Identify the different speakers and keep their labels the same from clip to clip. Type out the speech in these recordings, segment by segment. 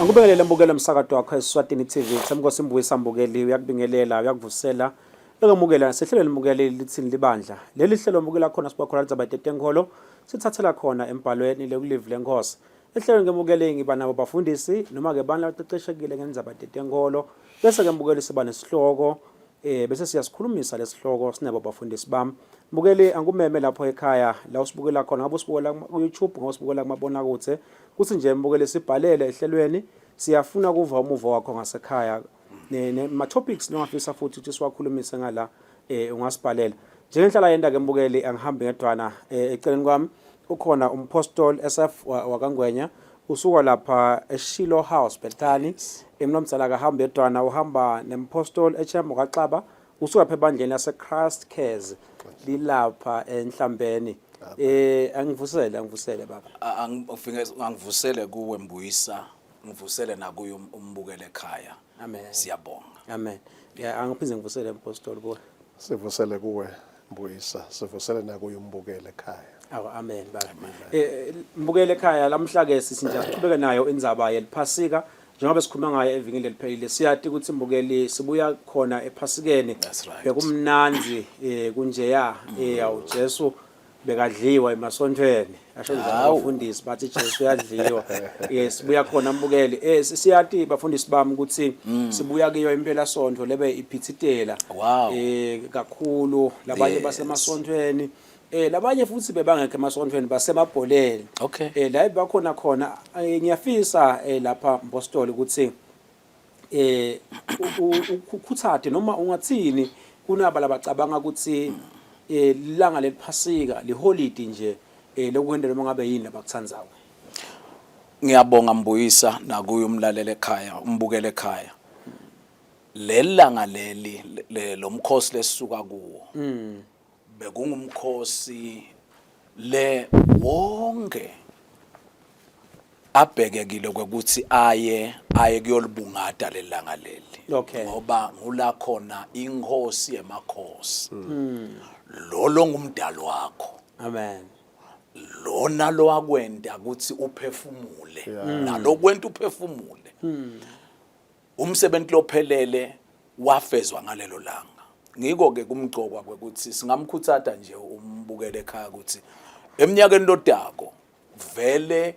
Speaker 1: Angibingelele mbukela umsakazo wakho Eswatini TV. Samko simbuyisa mbukeli uyakubingelela uyakuvusela. Ekamukela sehlelo limukele Litsini Libandla. Leli hlelo mbukela khona sibakhona zabatetenkolo. Sithathela khona embhalweni lekulive lenkosi. Ehlelo ngemukele ngiba nabo bafundisi noma ke bana baqeqeshekile ngenzabatetenkolo. Bese ke mbukeli siba nesihloko bese siyasikhulumisa lesihloko sinabo bafundisi bami. Mbukeli angumeme lapho ekhaya la usibukela khona ngabe usibukela ku YouTube ngabe usibukela kumabona kude kuthi nje mbukeli sibhalele ehlelweni siyafuna kuva umuvo wakho ngasekhaya ma topics nongafisa futhi ukuthi siwakhulumise ngala ungasibhalela njengenhlala yenda ke mbukeli angihambi ngedwana eceleni kwami ukhona umpostoli SF wakangwenya usuka lapha eShilo House Bethani emnomtsala kahamba edwana uhamba nempostoli eChambo kaXaba usuka phe bandleni yase Christ Cares lilapha enhlambeni angivusele baba
Speaker 2: angivusele kuwe Mbuyisa ngivusele nakuyo umbukele ekhaya
Speaker 1: amen
Speaker 2: siyabonga
Speaker 1: amen angiphinde ngivusele impostoli kuwe
Speaker 3: sivusele kuwe Mbuyisa sivusele nakuyo umbukele ekhaya
Speaker 1: amen baba mbukele ekhaya lamhla ke sisinja siqhubeke nayo indzaba yeLiphasika njengoba sikhuluma ngayo evikini leliphelile siyati ukuthi mbukeli sibuya khona ephasikeni bekumnanzi kunjeya uJesu bekadliwa emasontweni asho abafundisi bathi Jesu uyadliwa sibuya khona mbukeli siyati bafundisi bami ukuthi sibuya kiyo impela sonto lebe iphithitela kakhulu labanye basemasontweni labanye futhi bebangekho emasontweni basemabholeni la bakhona khona ngiyafisa lapha mpostoli ukuthi ukuthathe noma ungathini kunaba labacabanga ukuthi ilanga leliphasika liholiday nje lokwendela noma ngabe yini labakuthandayo.
Speaker 2: Ngiyabonga Mbuyisa nakuyo umlaleli ekhaya umbukele ekhaya lelanga leli lomkhosi lesisuka kuwo bekungumkhosi le wonke abhekekile ukuthi aye kuyolibungata lelanga leli ngoba ngula khona inkosi yemakhosi lo ngumdalo wakho
Speaker 1: amen
Speaker 2: lona lo akwenda ukuthi uphefumule nalokwenta uphefumule umsebenzi lophelele wafezwa ngalelo langa ngiko ke kumgcokwa ukuthi singamkhuthatha nje umbukele ekhaya ukuthi eminyakeni lodako vele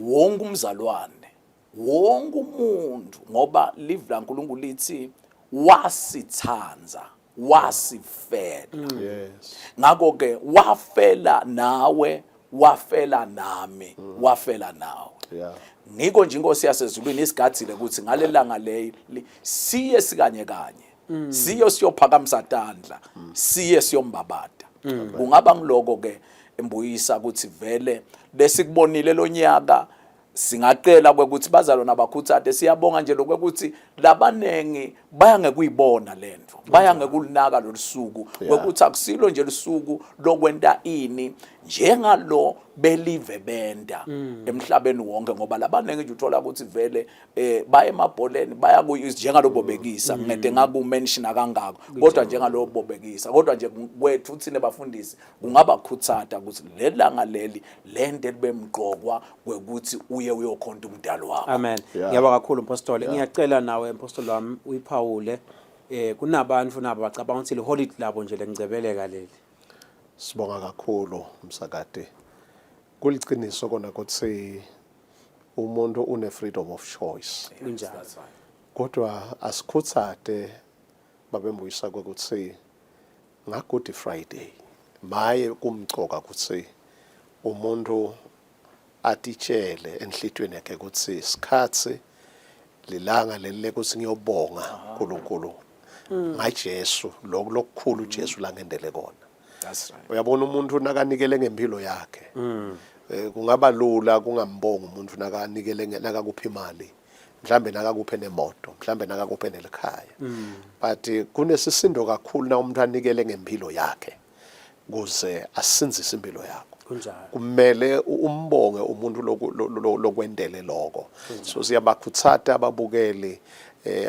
Speaker 2: wonke umzalwane wonke umuntu ngoba live laNkulunkulu lithi wasithanza wasifela ngako ke wafela nawe wafela nami wafela nawe ngiko nje inkosi yasezulwini isigadile ukuthi ngalelanga leyi siye sikanye kanye siyo siyophakamisa tandla siye siyombabada kungaba ngiloko ke Mbuyisa ukuthi vele besikubonile lo nyaka singacela ukuthi bazalwane abakhuthathe siyabonga nje lokuthi labanengi bayangekuyibona lento bayangekulunaka losuku ukuthi akusilo nje lusuku lokwenta ini njengalo belive benda emhlabeni wonke ngoba labanengi nje uthola ukuthi vele baye emabholeni baya njengalobobekisa ngede ngakumention kangako kodwa njengalobobekisa kodwa nje kwethu uthine bafundisi kungabakhuthatha ukuthi lelanga leli lento libemgqokwa kwekuthi uye uyokhonta umdalo wakho
Speaker 1: amen ngiyabonga kakhulu mpostoli ngiyacela nawe mpostoli wami uyiphawule kunabantu nabo bacabanga ukuthi liholiday labo nje lengcebeleka leli
Speaker 3: sibonga kakhulu umsakade kuliciniso kona ukuthi umuntu une freedom of choice
Speaker 1: kunjalo
Speaker 3: kodwa asikhuthathe babembuyisa ukuthi nga Good Friday maye kumgcoka ukuthi umuntu atitshele enhlitweni yakhe ukuthi isikhathi lilanga leli ukuthi ngiyobonga uNkulunkulu ngaJesu lokukhulu uJesu la ngendele kona
Speaker 2: that's right
Speaker 3: uyabona umuntu nakanikele ngempilo yakhe kungaba lula kungambonga umuntu nakanikele nakakupha imali mhlambe nakakuphe nemoto mhlambe nakakuphe nelikhaya but kunesisindo kakhulu na umuntu anikele ngempilo yakhe kuze asinzise impilo yakho
Speaker 1: kunjalo
Speaker 3: kumele umbonge umuntu lokwendele lokho. So siyabakhuthaza ababukeli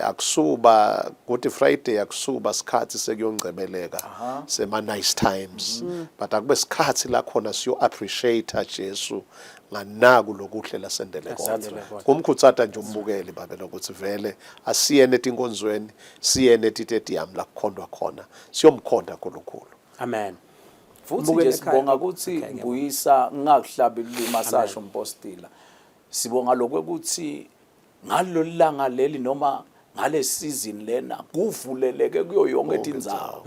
Speaker 3: akusuba Good Friday akusuba sikhathi sekuyongcebeleka sema nice times but akube sikhathi la khona siyo appreciate Jesu nganaku lokuhle lasendele kona. Kumkhuthaza nje umbukeli babe lokuthi vele asiyene etinkonzweni siyene etitedium la kukhondwa khona siyomkhonda uNkulunkulu.
Speaker 1: amen.
Speaker 2: Futhi nje sibonga ukuthi Mbuyisa ngakuhlabela imasasho umpostila. Sibonga lokuthi ngalolanga leli noma ngale season lena kuvuleleke kuyo yonke indzawo.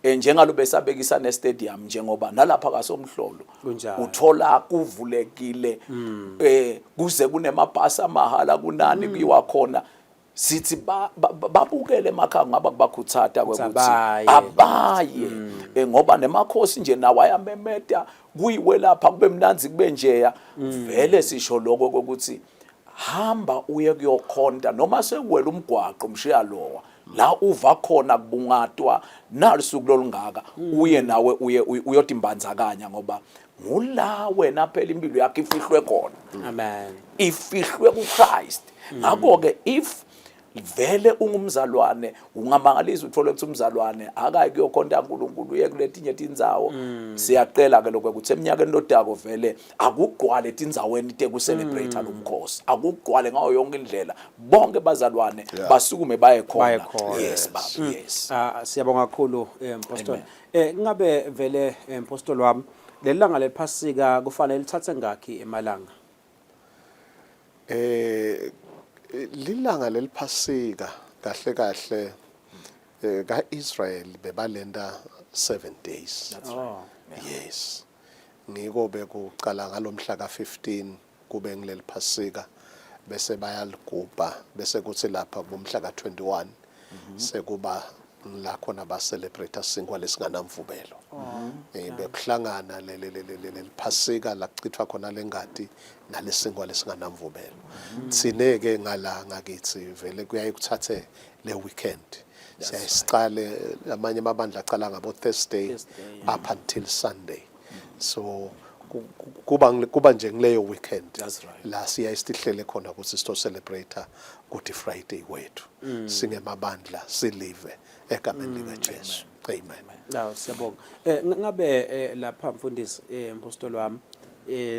Speaker 2: Njengalo besabekisa ne stadium njengoba nalapha kaSomhlolo uthola kuvulekile kuze kunemabhasi amahala kunani kuyiwa khona. Sithi babukele emakhaya ngaba kubakhuthaza ukuthi abaye ngoba nemakhosi nje nawo ayamemeta kuyiwe lapha kube mnanzi kube njeya vele sisho lokho ukuthi hamba uye kuyokhonta noma sekuwela umgwaqo mshiya lowa la uva khona kubungatwa nalisuku lolungaka uye nawe uyodimbanzakanya ngoba ngula wena phela impilo yakhe ifihlwe khona.
Speaker 1: Amen.
Speaker 2: Ifihlwe kuChrist. Ngakho ke if vele ungumzalwane ungamangaliza uthole ukuthi umzalwane akayi kuyokhonta uNkulunkulu uye kuletinye indzawo. Siyaqela ke lokho ukuthi eminyakeni lodako vele akugqwale etindzaweni ku celebrate lomkhosi akugqwale ngayo yonke indlela bonke bazalwane basukume baye khona. Yes baba, yes.
Speaker 1: Siyabonga kakhulu mpostoli. Ngabe vele mpostoli wami lelanga lephasika kufanele lithathe ngakhi emalanga?
Speaker 3: Lilanga leliphasika kahle kahle kaIsrael bebalenda 7 days.
Speaker 2: That's right.
Speaker 3: Yes. Ngiko bekuqala ngalomhla ka15 kube ngileli phasika bese bayaligubha bese kuthi lapha kumhla ka21 sekuba la khona ba celebrate singwa lesinganamvubelo. Bekuhlangana leli phasika la kuchithwa khona lengadi nalesingwa lesinganamvubelo. Sineke ngala ngakithi vele kuyaye kuthathe le weekend. Siyasiqale amanye amabandla aqala ngabo Thursday up until Sunday. So kuba nje ngileyo weekend la siya istihlele khona ukuthi sito celebrate Good Friday wethu singemabandla silive egameni likaJesu. Amen.
Speaker 1: La siyabonga. Ngabe lapha mfundisi mpostoli wami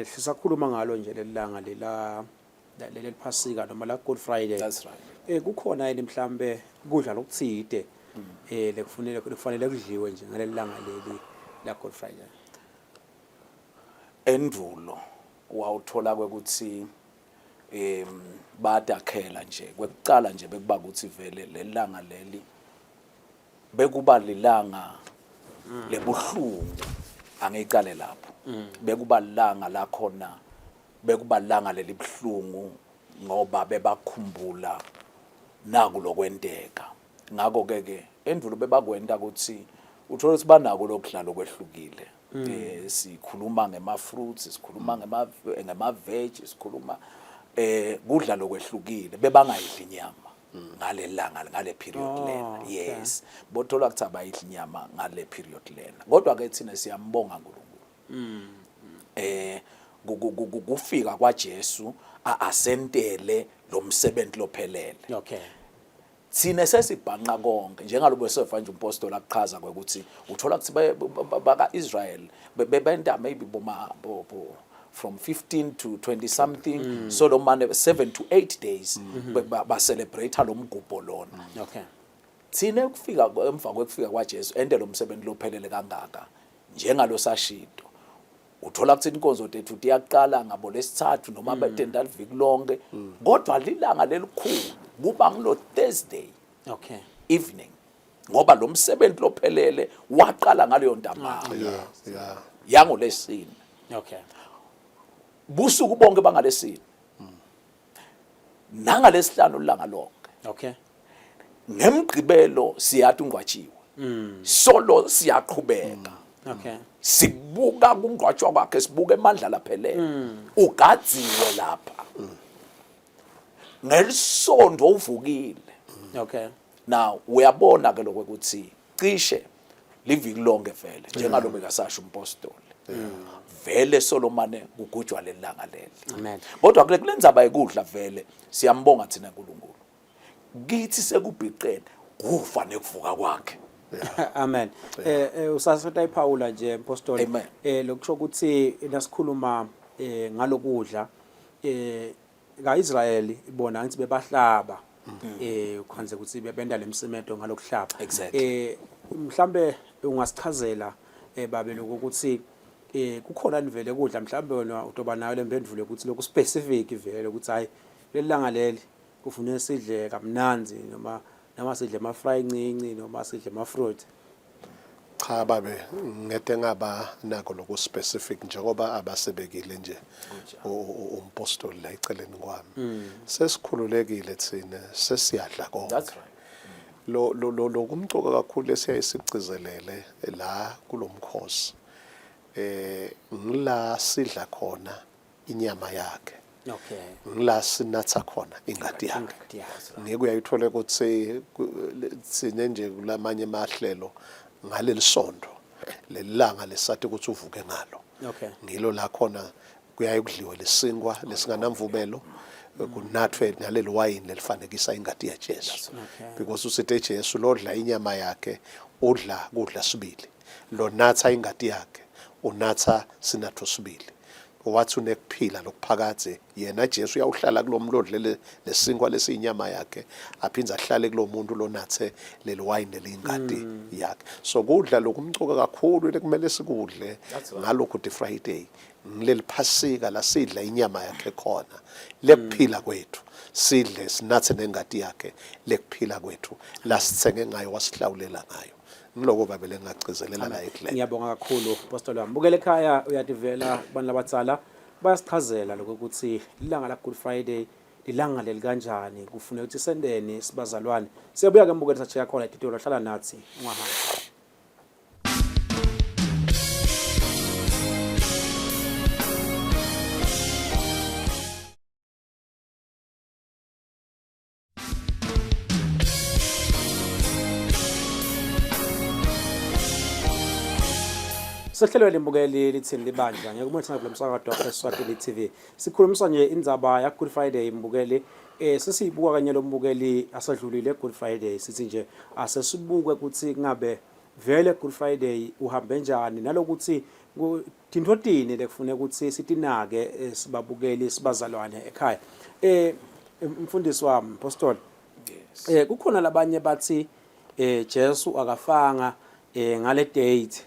Speaker 1: sisakhuluma ngalo nje lelanga leli phasika noma la Good Friday.
Speaker 2: That's right.
Speaker 1: Kukhona yini mhlambe kudla lokuthide lekufanele kudliwe nje ngalelanga leli la Good Friday?
Speaker 2: Endulo wawuthola ukuthi badakhela nje kwekucala nje bekuba ukuthi vele lelanga leli bekuba lilanga lebuhlungu angicale lapho bekuba lilanga la khona bekuba lilanga lelibuhlungu ngoba bebakhumbula naku lokwenteka. Ngakho ke endulo bebakwenta ukuthi uthola ukuthi banako lokudlala okwehlukile. Sikhuluma ngema-fruits, sikhuluma ngema-veg, sikhuluma kudla lokwehlukile bebangayidli inyama ngalelanga ngale period lena. Yes, bothola ukuthi abayidli inyama ngale period lena. Kodwa ke thina siyambonga uNkulunkulu. Kufika kwaJesu asentele lo msebenzi lophelele.
Speaker 1: Okay.
Speaker 2: Sine sesibhanqa konke njengalobo besefana nje umpostoli akuchaza ukuthi uthola ukuthi baka Israel bebenta maybe from 15 to 20 something so lo mane 7 to 8 days ba celebrate lo mgubho lona.
Speaker 1: Okay.
Speaker 2: Sine kufika emva kwekufika kwaJesu ende lo msebenzi lophelele kangaka njengalo sashido. Uthola ukuthi inkonzo tethu iyaqala ngabo lesithathu noma betenda liviki lonke kodwa lilanga lelikhulu kuba ngilo Thursday evening ngoba lo msebenzi lophelele waqala ngaleyo ntambama yango lesini.
Speaker 1: Okay.
Speaker 2: Busuku bonke bangalesini nangalesihlanu langa lonke.
Speaker 1: Okay.
Speaker 2: Ngemgqibelo siyathi ungwatshiwe solo siyaqhubeka.
Speaker 1: Okay.
Speaker 2: Sibuka kungqwatshwa kwakhe sibuka emandla laphelele ugadziwe lapha ngelisondo uvukile.
Speaker 1: Okay.
Speaker 2: Now uyabona ke lokho ukuthi cishe liviki lonke vele njengalo bekasasho umpostoli vele Solomon kugujwa lelanga leli.
Speaker 1: Amen.
Speaker 2: Kodwa kule ndzaba yekudla vele siyambonga thina uNkulunkulu. Kithi sekubhiqene kufa nekuvuka kwakhe.
Speaker 1: Amen. Usaseta iPaula nje Apostle lokusho ukuthi nasikhuluma ngalokudla kaIsrael ibona ngathi bebahlaba ukhanze ukuthi bebenda lemsimedo ngalokuhlaba. Mhlambe ungasichazela babe lokuthi kukhona nivele kudla mhlambe wena utoba nayo lempendulo ukuthi lokhu specific vele ukuthi hayi lelanga leli kufuneka sidle kamnanzi noma sidle ama fry ncinci noma sidle ama fruit.
Speaker 3: Cha babe ngete ngaba nako loku specific njengoba abasebekile nje umpostoli la eceleni kwami sesikhululekile thina sesiyadla konke.
Speaker 2: That's right.
Speaker 3: Lo kumcoka kakhulu esiyayisicizelele la kulomkhosi ngila sidla khona inyama yakhe.
Speaker 1: Okay.
Speaker 3: Ngila sinatha khona ingadi yakhe. Ngeke uyayithola ukuthi sine nje kulamanye emahlelo ngaleli sondo lelanga lesathi ukuthi uvuke ngalo.
Speaker 1: Okay.
Speaker 3: Ngilo la khona kuyaye kudliwe lesingwa lesinganamvubelo kunathwe naleli wine lelifanekisa ingadi yaJesu. Because usithi Jesu lodla inyama yakhe udla kudla sibili. Lo natha ingadi yakhe unatha sinatho sibili. Wathi unekuphila lokuphakathi yena Jesu uyawuhlala kulomlodle lesingwa lesinyama yakhe aphinza ahlale kulomuntu lonathe leli wine lelingadi yakhe. So kudla lokumcoka kakhulu lekumele sikudle ngalokho di Friday ngileli Liphasika la sidla inyama yakhe khona lekuphila kwethu sidle sinathe nengadi yakhe lekuphila kwethu la sithenge ngayo wasihlawulela ngayo. Ngiloko babe lengacizelela la ekhaya.
Speaker 1: Ngiyabonga kakhulu Apostle wami. Bukele ekhaya uyativela abantu labatsala bayasichazela lokuthi ilanga la Good Friday ilanga leli kanjani kufuneka ukuthi sendeni sibazalwane. Siyabuya ke mbukeli sathi yakhona ititolo hlala nathi ungahamba. Sehlelo limbukeli Litsini Libandla ngiyakubona ngalo msakazo wa Eswatini TV. Sikhulumisa nje indzaba ya Good Friday imbukeli sesiyibuka kanye lo mbukeli asadlulile Good Friday sithi nje asesibuke ukuthi ngabe vele Good Friday uhambe njani nalokuthi tintotini lekufune ukuthi sitinake sibabukeli sibazalwane ekhaya. Mfundisi wami Apostle kukhona labanye bathi Jesu akafanga ngale date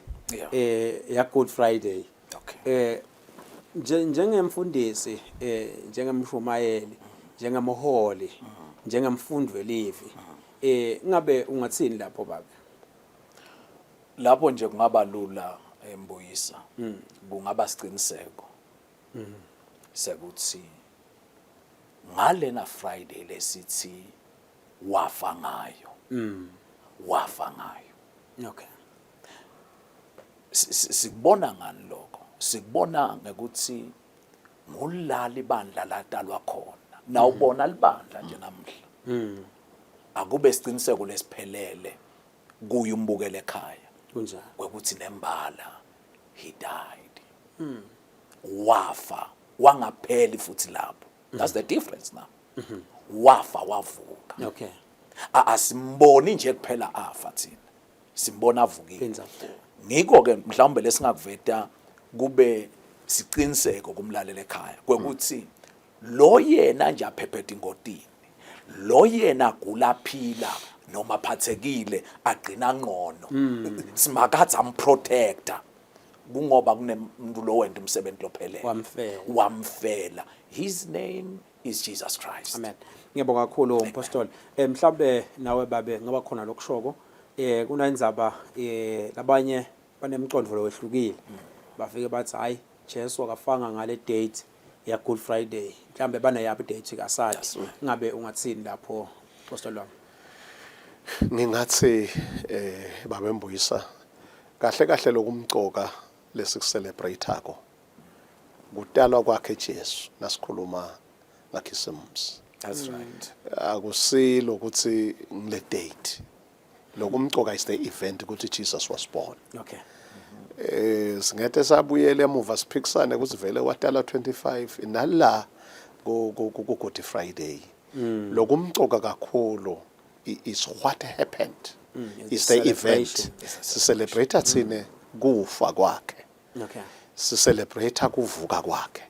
Speaker 1: ya Good Friday.
Speaker 2: Okay.
Speaker 1: Njengemfundisi njengemshumayeli njengemholi njengemfundi welivi ngabe ungathini lapho baba?
Speaker 2: Lapho nje kungaba lula embuyisa kungaba siqiniseko sekuthi ngalena Friday lesithi wafa ngayo. Wafa ngayo.
Speaker 1: Okay.
Speaker 2: Sikubona ngani lokho? Sikubona ngekuthi ngulala ibandla latalwa khona. Na ubona libandla nje namhla. Akube siqiniseko lesiphelele kuye umbukele ekhaya.
Speaker 1: Kunjani?
Speaker 2: Kwekuthi nembala he died. Wafa wangapheli futhi lapho. That's the difference now. Wafa wavuka.
Speaker 1: Okay.
Speaker 2: Asimboni nje kuphela afa thina. Simbona avukile. Ngiko ke mhlawumbe lesingakuveta kube siqiniseko kumlalela ekhaya kwekuthi lo yena nje aphephethe ingotini lo yena gulaphila noma phathekile agcina ngqono simakatha amprotector kungoba kunemuntu lo wenda umsebenzi lophelele wamfela. His name is Jesus Christ.
Speaker 1: Amen. Ngiyabonga kakhulu Apostle. Mhlawumbe nawe babe ngaba khona lokushoko kunandzaba labanye banemicondvo lowehlukile bafike bathi hayi Jesu akafanga ngale date ya Good Friday mhlambe banayapi date kasathi ngabe ungathini lapho Apostle wami?
Speaker 3: Ngingathi babembuyisa kahle lokumcoka lesikucelebrateako kutalwa kwakhe Jesu nasikhuluma ngakhisimusi.
Speaker 2: That's right.
Speaker 3: Akusilo ukuthi ngile date lokumcoka is the event ukuthi Jesus was born.
Speaker 1: Okay.
Speaker 3: Singethe sabuyele emuva siphikisane kusivele watala 25 nala ku Good Friday. Lokumcoka kakhulu is what happened. It's the event. Si celebrate tsine kufa kwakhe.
Speaker 1: Okay.
Speaker 3: Si celebrate kuvuka kwakhe.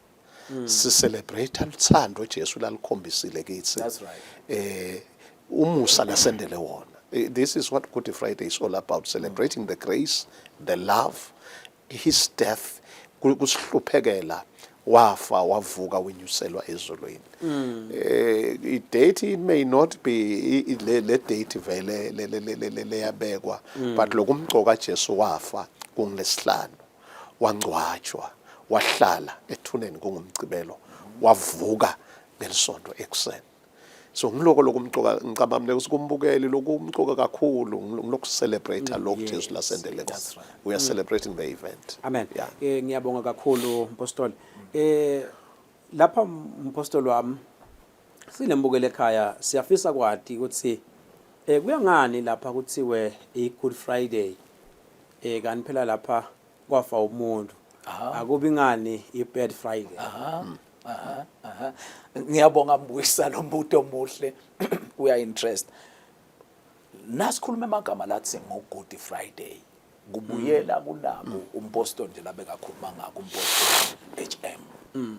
Speaker 3: Si celebrate uthando Jesu lalikhombisile kithi.
Speaker 2: That's right.
Speaker 3: Umusa lasendele wona. This is what Good Friday is all about, celebrating the grace, the love, his death, kusihluphekela wafa wavuka wenyuselwa ezulwini. Date it may not be le date vele le yabekwa, but lokumcoka Jesu wafa kungilesihlanu wangcwatshwa wahlala ethuneni kungumcibelo wavuka ngelisonto ekuseni. So ngiloko lokumcoka ngicabamle usikumbukeli lokumcoka kakhulu ngilokhu celebrate lokhu Jesu lasendele kona. We are celebrating the event.
Speaker 1: Amen.
Speaker 3: Yeah.
Speaker 1: Ngiyabonga kakhulu mpostoli. Lapha mpostoli wami silembukele ekhaya siyafisa kwathi ukuthi kuyangani lapha kuthiwe iGood Friday kanti phela lapha kwafa umuntu akubi ngani iBad Friday.
Speaker 2: Ngiyabonga mbuyisa lo mbuto omuhle uya interest. Nasikhuluma amagama lathi ngoGood Friday. Kubuyela kulabo umpostoli nje labe kakhuluma ngako umpostoli HM.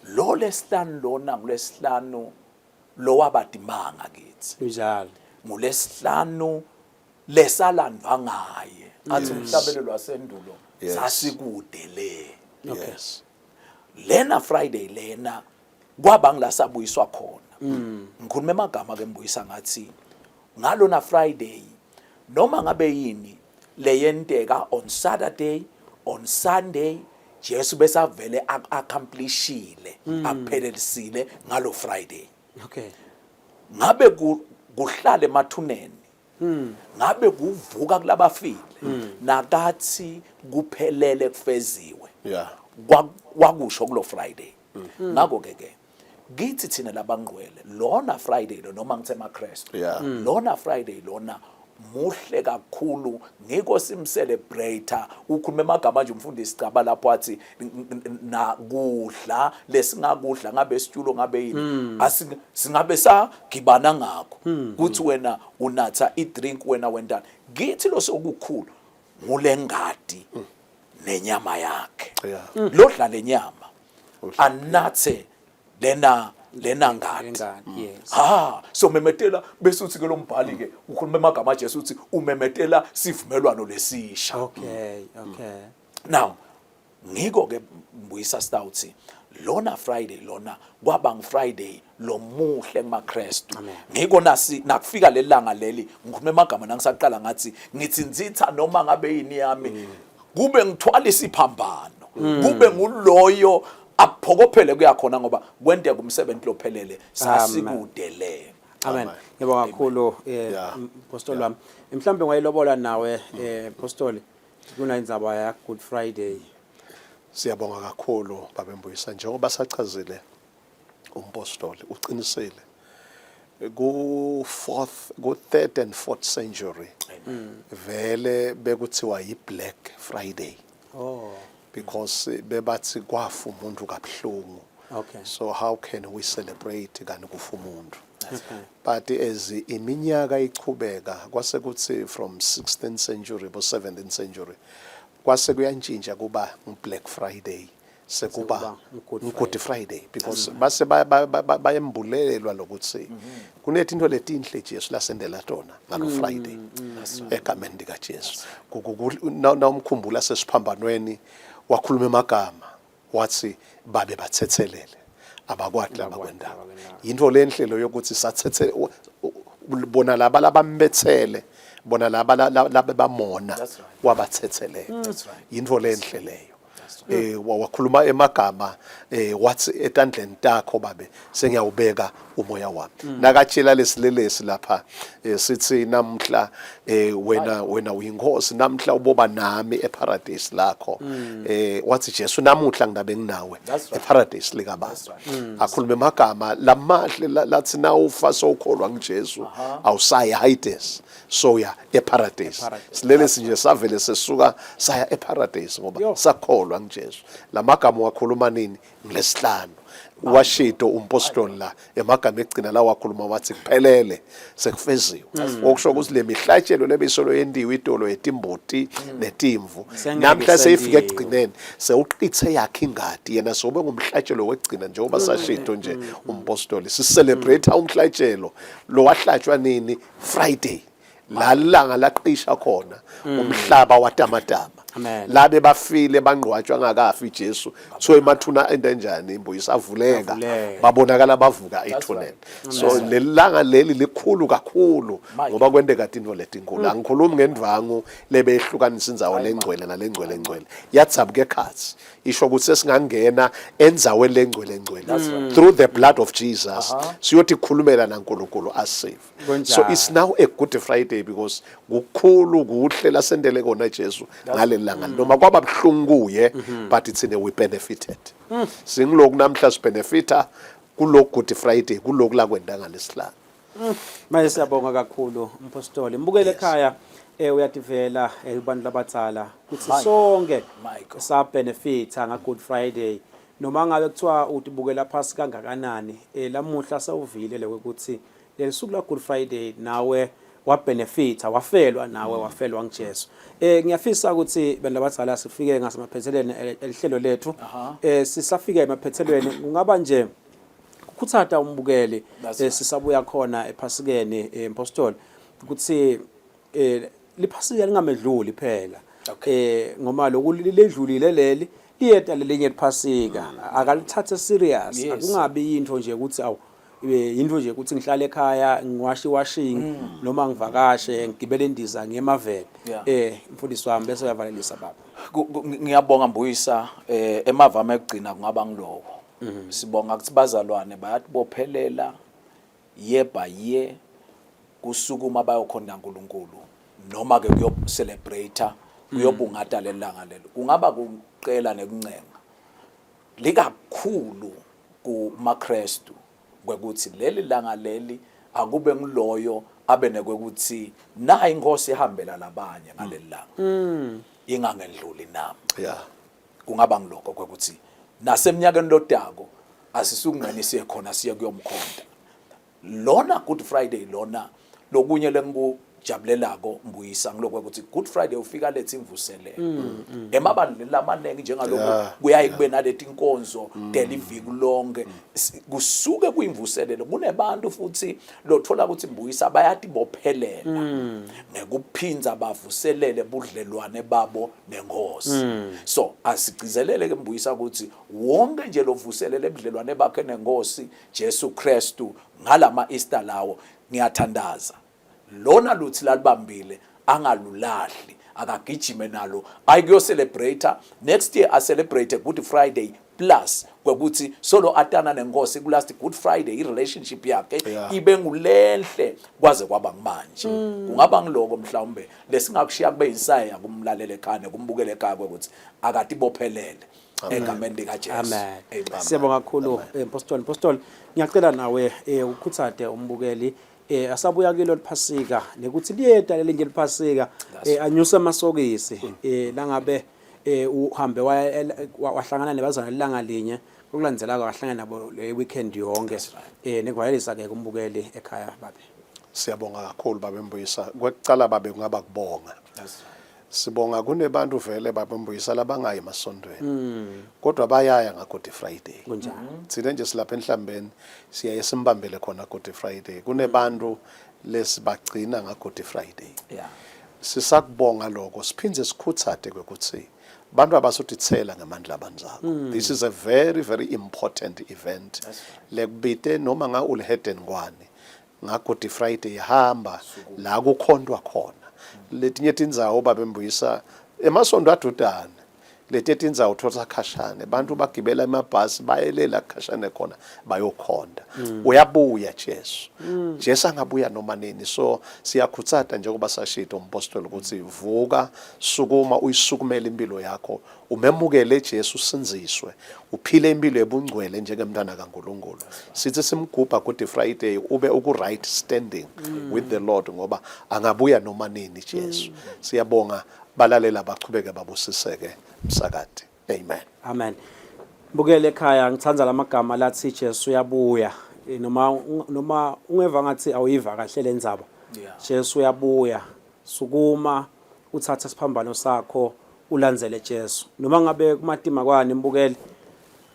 Speaker 2: Lo lesihlanu lona ngulesihlanu lo wabadimanga kithi.
Speaker 1: Njalo.
Speaker 2: Ngulesihlanu lesalandwa ngaye. Athi umhlabelo lwasendulo sasikude le.
Speaker 3: Yes.
Speaker 2: Lena Friday lena kwaba ngilasabuyiswa khona. Ngikhuluma amagama ke mbuyisa ngathi ngalona Friday noma ngabe yini leyenteka on Saturday, on Sunday Jesu besavele accomplishile akuphelelisile ngalo Friday.
Speaker 1: Okay.
Speaker 2: Ngabe kuhlale emathuneni. Ngabe kuvuka kulabafile nakathi kuphelele kufeziwe.
Speaker 3: Yeah.
Speaker 2: Wakusho kulo Friday. Ngakho ke ngithi thina labangqwele lona Friday lo noma ngithe maKristu. Lona Friday lona muhle kakhulu ngiko simcelebrate ukhuluma amagama nje umfundisi Caba lapho athi na kudla lesingakudla ngabe situlo ngabe yini singabe sagibana ngakho kuthi wena unatha idrink wena wendana ngithi lo sokukhulu ngulengadi nenyama yakhe lodla lenyama anathe lena ngadi.
Speaker 1: Yes.
Speaker 2: So memetela bese uthi ke lo mbhali ke ukhuluma amagama Jesu uthi umemetela sivumelwano lesisha.
Speaker 1: Okay.
Speaker 2: Now ngiko ke mbuyisa stawuthi lona Friday lona kwaba ngiFriday lo muhle kumaKristu. Ngiko nakufika lelanga leli ngikhuluma amagama nangisaqala ngathi ngithi nzitha noma ngabe yini yami kube ngithwalisa iphambano kube nguloyo aphokophele kuyakhona ngoba kwente kumsebenzi lophelele sasikudele.
Speaker 1: Amen. Ngiyabonga kakhulu mpostoli wami. Mhlambe ngayilobola nawe mpostoli kunayindzaba ya Good Friday.
Speaker 3: Siyabonga kakhulu babembuyisa njengoba sachazile umpostoli uqinisile ku 3rd and 4th century vele bekuthiwa yiBlack Friday. Because bebathi kwafa umuntu kabuhlungu.
Speaker 1: Okay.
Speaker 3: So how can we celebrate kani kufa umuntu? But as iminyaka ichubeka kwase kuthi from 16th century to 17th century kwase kuyantshintsha kuba Black Friday sekuba Good Friday because base bayembulelwa lokuthi kunethi into letinhle Jesu lasendela tona ngalo Friday egameni lika Jesu nawumkhumbula sesiphambanweni wakhuluma emagama wathi babe bathethelele abakwatla abakwendawo into lenhlelo yokuthi sathethele bona laba labambethele bona laba bamona wabathethelela into lenhle leyo wakhuluma emagama wathi etandleni takho babe sengiyawubeka umoya wami nakatshela lesilelesi lapha sithi namhla wena uyinkosi namhla uboba nami eparadise lakho wathi Jesu namuhla ngidabe nginawe eparadise lika baba akhuluma emagama lamahle lathi na ufa sokholwa ngiJesu awusayi Hades soya eparadise silelesi nje savele sesuka saya eparadise ngoba sakholwa ngiJesu lamagama wakhuluma nini ngilesihlanu washido umpostoli la emagama egcina la wakhuluma wathi kuphelele sekufeziwe okusho ukuthi le mihlatshelo lebisolo yendiwe idolo yetimboti netimvu namhla seyifike egcineni sewuqithe yakhe ingadi yena sobe ngumhlatshelo wegcina njengoba sashido nje umpostoli si celebrate umhlatshelo lo wahlatshwa nini Friday la langa laqisha khona umhlaba watamatama labe bafile bangqwatshwa ngakafi Jesu so emathuna endanjani imbuyi avuleka babonakala bavuka ethuneni so lelanga leli likhulu kakhulu ngoba kwendeka into letinkulu angikhulumi ngendvangu lebe ehlukanisa indzawo lengcwele nalengcwele yatsabuke khathi isho ukuthi sesingangena endzawe lengcwele through the blood of Jesus siyothi khulumela naNkulunkulu asave so it's now a good Friday because kukhulu kuhle lasendele kona Jesu ngalelanga noma kwaba buhlungu kuye but it's in a we benefited singiloku namhla sibenefita kulo Good Friday kuloku la kwenda ngalesihlanu
Speaker 1: manje siyabonga kakhulu umpostoli mbukele ekhaya uyativela ubantu labadala kuthi sonke sa benefita nga Good Friday noma ngabe kuthiwa utibukela phasi kangakanani lamuhla sawuvile ukuthi lesuku la Good Friday nawe wabenefita wafelwa nawe wafelwa ngiJesu ngiyafisa ukuthi bantu abadala sifike ngasemaphethelweni elihlelo lethu sisafika emaphethelweni kungaba nje ukuthata umbukeli sisabuya khona ephasikeni impostoli ukuthi liphasika lingamedluli phela ngoma lokuledlulile leli liyeta lelinye liphasika akalithathe serious akungabi into nje ukuthi awu into nje ukuthi ngihlale ekhaya ngiwashing noma ngivakashe ngigibele indiza ngiyemavele mfundisi wami bese uyavalelisa baba
Speaker 2: ngiyabonga Mbuyisa emavama ekugcina kungaba ngilowo sibonga ukuthi bazalwane bayathi bophelela yeba ye kusukuma bayokhonda uNkulunkulu noma ke kuyo celebrate kuyobungata lelanga lelo kungaba kuqela nekuncenga likakhulu kumaKristu kwekuthi leli langa leli akube ngiloyo abenekwe ukuthi na inkosi ihambela labanye ngaleli langa ingangedluli nami kungaba ngiloko kwekuthi nasemnyakeni lodako asisukungena siye khona siye kuyomkhonda lona Good Friday lona lokunye lengikujabulelako Mbuyisa ngiloko ukuthi Good Friday ufika lethi imvuselelo emabandleni lamanengi njengaloko kuyayi kube naleti inkonzo deliviki lonke kusuke kuyimvuselelo kunebantu futhi lothola ukuthi Mbuyisa bayathi bophelela nekuphinza bavuselele budlelwane babo nenkosi so asigcizelele ke Mbuyisa ukuthi wonke nje lovuselele ebudlelwane bakhe nenkosi Jesu Kristu ngalama Easter lawo ngiyathandaza lona luthi lalibambile angalulahli akagijime nalo ayikuyo celebrate next year a celebrate Good Friday plus kwekuthi solo atana nenkosi ku last Good Friday I relationship yakhe ibe ngulenhle kwaze kwaba manje kungaba ngiloko mhlawumbe lesingakushiya kube insaya kumlalele ekhane kumbukele ekhaya kwekuthi akati bophelele egameni lika Jesu
Speaker 1: amen siyabonga kakhulu impostoli ngiyacela nawe ukhuthade umbukeli asabuya kilo liphasika nekuthi liyeta lelinye liphasika anyusa amasokisi langabe uhambe wahlangana nebazana lilanga linye ukulandzela kwahlangana nabo le weekend yonke ningwayelisa ke kumbukeli ekhaya babe
Speaker 3: siyabonga kakhulu babe Mbuyisa kwekucala babe kungaba kubonga sibonga kunebantu vele babe Mbuyisa labangayi emasondweni kodwa bayaya nga Good Friday thina nje silapha enhlambeni siyaye simbambele khona Good Friday kunebantu lesibagcina nga Good Friday sisakubonga lokho siphinze sikhuthade kwekuthi bantu abasotithela ngamandla abanzako this is a very very important event lekubite noma nga ulheden ngwane nga Good Friday hamba la kukhondwa khona letinye tindzawo babe Mbuyisa emasondo adudana leti etindzawo uthola khashane abantu bagibela emabhasi bayelela khashane khona bayokhonda uyabuya Jesu angabuya noma nini so siyakhutsata njengoba sashito umpostoli ukuthi vuka sukuma uyisukumela impilo yakho umemukele Jesu usinziswe uphile impilo ebungcwele njengemntana kaNkulunkulu sithi simgubha Good Friday ube uku right standing with the Lord ngoba angabuya noma nini Jesu siyabonga balalela bachubeke babusiseke msakade amen
Speaker 1: Amen. Mbukele ekhaya ngithanza lamagama lathi Jesu uyabuya noma ungeva ngathi awuyiva kahle lenzaba. Jesu uyabuya. Sukuma uthatha isiphambano sakho ulandzele Jesu. Noma ngabe kumatima kwani mbukele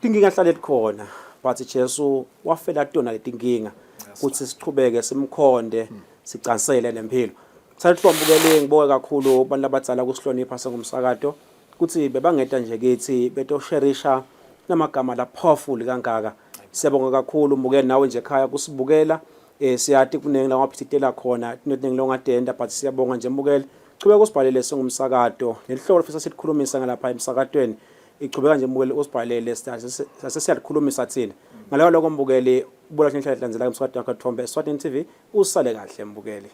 Speaker 1: inkinga hlale likhona but Jesu wafela tona letinkinga ukuthi sichubeke simkhonde sicansele lempilo. Thatha mbukele ngiboke kakhulu abantu abadala kusihlonipha sengumsakato ukuthi bebangeda nje kithi betosherisha namagama la powerful kangaka. Siyabonga kakhulu mbukele nawe nje ekhaya kusibukela siyathi kunengi la ngaphithitela khona kunengi longadenda but siyabonga nje mbukele chubeka usibhalele sengumsakato nelihlolo fisa sikhulumisa ngalapha emsakatweni ichubeka nje mbukele usibhalele siyalikhulumisa thina ngalawo lokho mbukele ubona nje inhlanhla landzela emsakatweni wakho Thombe Eswatini TV usale kahle mbukele.